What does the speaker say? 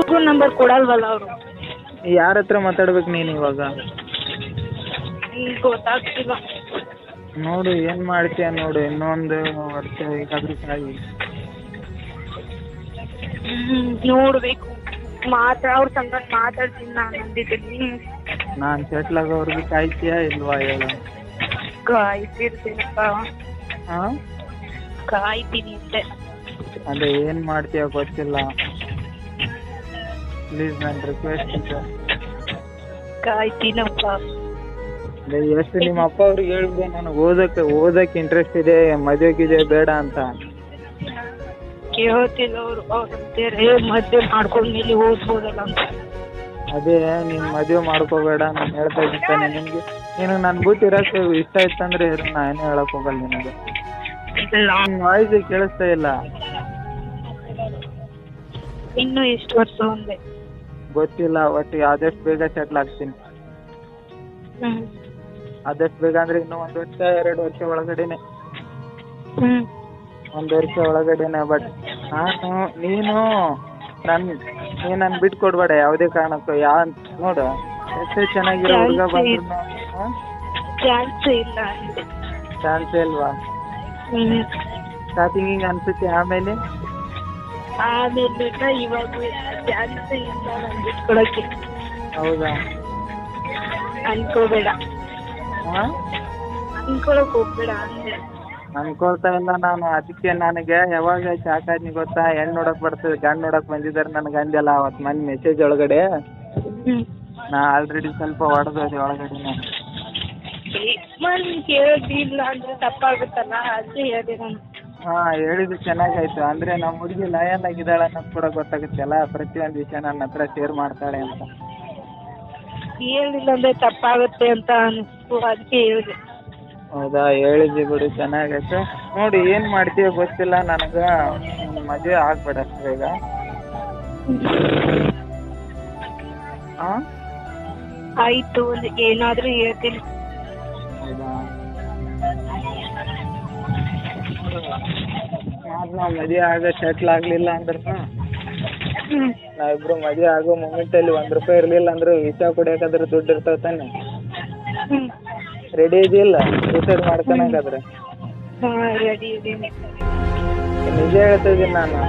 Phone number ಕೊಡಲ್ವಲ್ಲ ಅವರು. ಯಾರ ಹತ್ರ ಮಾತಾಡ್ಬೇಕು ನೀನು ಇವಾಗ? ಈಗ ಗೊತ್ತಾಗ್ತಿಲ್ಲ. ನೋಡು ಏನು ಮಾಡ್ತೀಯ ನೋಡು, ಇನ್ನೊಂದು ವರ್ಷ ಹೇಗಾದ್ರೂ ಕಾಯಿ. ನೋಡ್ಬೇಕು. ಅವ್ರ ಸಂಗ ಮಾತಾಡ್ತೀನಿ ನಾನು ಅಂದಿದ್ದೀನಿ. ನಾನು ಸೆಟ್ಲ್ ಆಗೋವರೆಗೂ ಕಾಯ್ತೀಯಾ ಇಲ್ವಾ ಹೇಳು? ಕಾಯ್ತಿರ್ತೀನಪ್ಪ. ಹಾಂ, ಕಾಯ್ತೀನಿ ಅಂತೆ. ಅದೇ ಏನು ಮಾಡ್ತೀಯ ಗೊತ್ತಿಲ್ಲ. ಪ್ಲೀಸ್ ನನ್ನ ರಿಕ್ವೆಸ್ಟ್ ಇದೆ. ಕಾಯ್ತೀನಪ್ಪ. ಅದೇ ಎಷ್ಟು ನಿಮ್ಮ ಅಪ್ಪ ಅವ್ರಿಗೆ ಹೇಳಿದೆ ನನಗೆ ಓದಕ್ಕೆ ಇಂಟ್ರೆಸ್ಟ್ ಇದೆ, ಮದುವೆಗಿದೆ ಬೇಡ ಅಂತ. ಕೇಳ್ತಿಲ್ಲ ಅವರು. ಅವ್ರಂತಾರೆ ಮದುವೆ ಮಾಡ್ಕೊಂಡ್ಮೇಲೆ ಓದ್ಬೋದಲ್ಲ ಅಂತ. ಅದೇ ನೀನು ಮದುವೆ ಮಾಡ್ಕೋಬೇಡ ನಾನು ಹೇಳ್ತಾ ಇದ್ದಾನೆ ನಿನಗೆ. ನೀನು ನನ್ನ ಬಿಟ್ಟು ಇರೋಕ್ಕೆ ಇಷ್ಟ ಇತ್ತಂದ್ರೆ ಇರು, ನಾನೇನು ಹೇಳಕ್ ಹೋಗಲ್ಲ ನಿನಗೆ. ನಿನ್ನ ವಾಯ್ಸ್ ಕೇಳಿಸ್ತಾ ಇಲ್ಲ. ಇನ್ನು ಎಷ್ಟು ವರ್ಷ ಒಂದೇ ಗೊತ್ತಿಲ್ಲ, ಒಟ್ಟು ಆದಷ್ಟು ಬೇಗ ಸೆಟ್ಲ್ ಆಗ್ತೀನಿ. ಆದಷ್ಟು ಬೇಗ ಅಂದ್ರೆ ಇನ್ನು 1 ವರ್ಷ 2 ವರ್ಷ ಒಳಗಡೆನೆ. 1 ವರ್ಷ ಒಳಗಡೆನೆ. ಬಟ್ ನೀನು ನನ್ನ ಬಿಟ್ಟು ಕೊಡ್ಬೇಡ ಯಾವುದೇ ಕಾರಣಕ್ಕೂ. ನೋಡು ಎಷ್ಟೇ ಚೆನ್ನಾಗಿರೋ ಹುಡುಗ ಬಂದ್ರು ಚಾನ್ಸೇ ಇಲ್ಲ ಅಂದೆ. ಚಾನ್ಸೇ ಇಲ್ವಾ? ಸ್ಟಾರ್ಟಿಂಗಿಗೆ ಅನ್ಸುತ್ತೆ, ಆಮೇಲೆ ಇವಾಗ ಚಾನ್ಸೇ ಇಲ್ಲ ನಾನು ಬಿಟ್ಕೊಡಕ್ಕೆ. ಹೌದಾ? ಅನ್ಕೋಬೇಡ. ಹಾಂ, ಅನ್ಕೊಳಕ್ ಹೋಗ್ಬೇಡ ಅಂದೆ. ಅನ್ಕೊಳ್ತಾ ಇಲ್ಲ ನಾನು. ಅದಕ್ಕೆ ನನಗೆ ಯಾವಾಗ ಸಾಕಾದ್ನಿ ಗೊತ್ತಾ, ಹೆಣ್ಣು ನೋಡಕ್ ಬರ್ತದೆ, ಗಂಡು ನೋಡಕ್ ಬಂದಿದ್ದಾರೆ ನನಗೆ ಅಂದೆಲ್ಲ ಅವತ್ತು ಮನೆ ಮೆಸೇಜ್ ಒಳಗಡೆ. ನಾ ಆಲ್ರೆಡಿ ಸ್ವಲ್ಪ ಹೊಡೆದೋದೆ ಒಳಗಡೆ. ಕೇಳಿಲ್ಲ ಅಂದ್ರೆ ತಪ್ಪಾಗುತ್ತಲ್ಲ, ಅದೇ ಹೇಳಿದೆ ನಾನು. ಹಾಂ, ಹೇಳಿದ್ದು ಚೆನ್ನಾಗಾಯ್ತು. ಅಂದರೆ ನಮ್ಮ ಹುಡುಗಿ ಲಾಯಲ್ ಆಗಿದ್ದಾಳೆ ಅನ್ನೋದು ಕೂಡ ಗೊತ್ತಾಗುತ್ತಲ್ಲ, ಪ್ರತಿಯೊಂದು ವಿಷಯ ನನ್ನ ಹತ್ರ ಶೇರ್ ಮಾಡ್ತಾಳೆ ಅಂತ. ಹೇಳಿಲ್ಲ ಅಂದ್ರೆ ತಪ್ಪಾಗುತ್ತೆ ಅಂತ ಅನಿಸ್ತು, ಅದಕ್ಕೆ ಹೇಳಿದೆ. ಹೌದಾ? ಹೇಳಿದ್ವಿ ಬಿಡು, ಚೆನ್ನಾಗೈತೆ. ನೋಡಿ ಏನು ಮಾಡ್ತೀಯ ಗೊತ್ತಿಲ್ಲ ನನಗೆ. ಮದುವೆ ಆಗ್ಬೇಡ ಅಷ್ಟು ಬೇಗ. ಹಾಂ, ಆಯಿತು, ಏನಾದರೂ ಹೇಳ್ತೀನಿ. ಹೌದಾ? ನಾವು ಮದುವೆ ಆಗ ಸೆಟ್ಲ್ ಆಗಲಿಲ್ಲ ಅಂದ್ರೆ ನಾವಿಬ್ರು ಮದುವೆ ಆಗೋ ಮೂಮೆಂಟಲ್ಲಿ ₹1 ಇರಲಿಲ್ಲ ಅಂದ್ರೆ ವೀಸಾ ಕೊಡೋಕಾದ್ರೆ ದುಡ್ಡು ಇರ್ತಾವೆ ತಾನೆ? ರೆಡಿ ಇದೆಯಲ್ಲ ಸೂಸೈಡ್ ಮಾಡ್ಕೊಳಕಾದ್ರೆ? ರೆಡಿ ಇದ್ದೀನಿ. ನಿಜ ಹೇಳ್ತಾ ಇದ್ದೀನಿ ನಾನು.